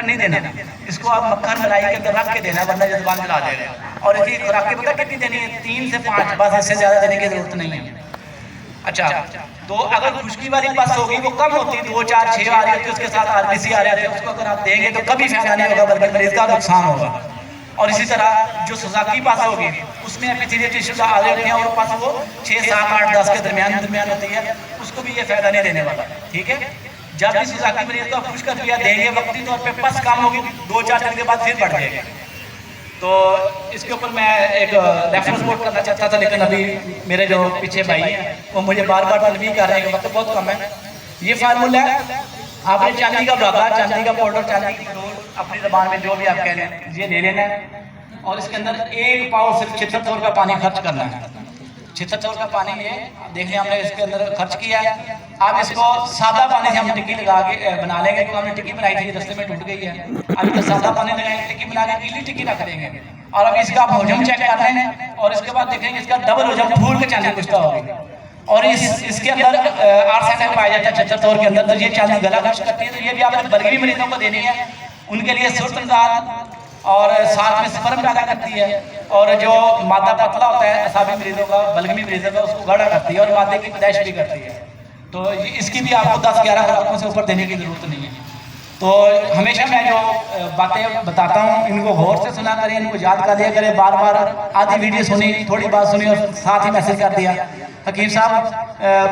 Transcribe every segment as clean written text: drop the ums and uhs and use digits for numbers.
नहीं देना, इसको आप मक्खन मलाई के अंदर रख के देना, वरना ये जुबान जला देगा। और इसकी खुराक पता कितनी देनी है? 3 से 5, बस इससे ज़्यादा देने की ज़रूरत नहीं है। अच्छा, तो अगर खुश्की वाली पस होगी वो कम होती, 2, 4, 6 आ रही होती, उसके साथ RBC आ रहे थे, उसको अगर आप देंगे तो कभी फायदा नहीं होगा, बल्कि मरीज का नुकसान होगा। और इसी तरह जो सजाकी पास होगी उसमें एपिथेलियल टिश्यूज आ रहे होते हैं और पास वो 6, 7, 8, 10 के दरमियान होती है, उसको भी ये फायदा नहीं देने वाला। ठीक है, जब भी सजाकी मरीज को खुश कर दिया देंगे, वक्ती तौर पे पस कम होगी, 2-4 दिन के बाद फिर बढ़ जाएगी। तो इसके ऊपर मैं एक रेफरेंस नोट करना चाहता था, लेकिन अभी मेरे जो पीछे भाई हैं वो मुझे बार बार तलबी कर रहे हैं कि वक्त बहुत कम है। ये फार्मूला है, आपने चांदी का धागा, चांदी का पाउडर, चांदी की डोर, अपनी ज़बान में जो भी आप कह रहे हैं, ये ले लेना है और इसके अंदर 1 पाव सिर्फ 76 का पानी खर्च करना है। 76 का पानी ये देखिए हमने इसके अंदर खर्च किया है। अब इसको सादा पानी से हम टिक्की लगा के बना लेंगे, क्योंकि हमने टिक्की बनाई थी रस्ते में टूट गई है। अब तो सादा पानी लगाएंगे, टिक्की बना के गीली टिक्की रख देंगे और अब इसका हजम चेक कर रहे हैं और इसके बाद देखेंगे इसका डबल हजम फूल के चांदी कुश्ता होगी। और इसके अंदर आर्सेनिक पाया जाता है 76 के अंदर, तो ये चांदी गला खर्च करती है। तो ये भी आपने बर्गवी मरीजों को देनी है, उनके लिए सुर्तदार और साथ में स्पर्म पैदा करती है। और जो मादा पतला होता है असाबी मरीजों का, बलगमी मरीजों का, उसको गाढ़ा करती है और मादे की पैदाइश भी करती है। तो इसकी भी आपको 10-11 खुराकों से ऊपर देने की जरूरत नहीं है। तो हमेशा मैं जो बातें बताता हूँ इनको गौर से सुना करें, इनको याद कर दिया करें। बार बार आधी वीडियो सुनी, थोड़ी बात सुनी और साथ ही मैसेज कर दिया, हकीम साहब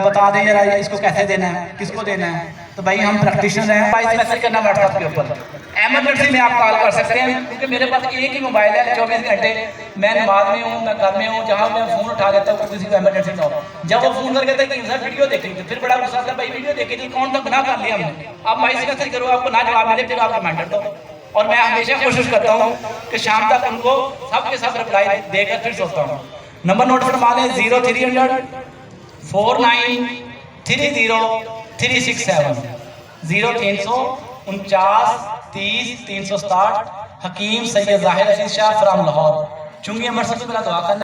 बता दें जरा इसको कैसे देना है, किसको देना है। तो भाई हम प्रैक्टिशनर हैं, वाइस मैसेज करना व्हाट्सएप के ऊपर। एमरजेंसी में आप कॉल कर सकते हैं, क्योंकि मेरे पास एक ही मोबाइल है 24 घंटे। मैं नमाज में हूँ, मैं घर में हूँ, जहाँ मैं फ़ोन उठा लेता हूँ किसी को एमरजेंसी ना हो। जब वो फ़ोन करके कहते हैं सर वीडियो देखेंगे, फिर बड़ा गुस्सा आता है, भाई वीडियो देखे थी, कौन सा गुनाह कर लिया हमने। आप वाइस मैसेज करो, आपको ना जवाब मिले फिर आप रिमाइंडर दो। और मैं हमेशा कोशिश करता हूँ कि शाम तक उनको सब के सब रिप्लाई देकर फिर सोचता हूँ। नंबर नोट फरमा लें 0300 4930 367 0349 30 367। हकीम सैयद ज़ाहिर अजीज शाह फ्राम लाहौर। चूंकि अमर सबसे पहला दुआ करना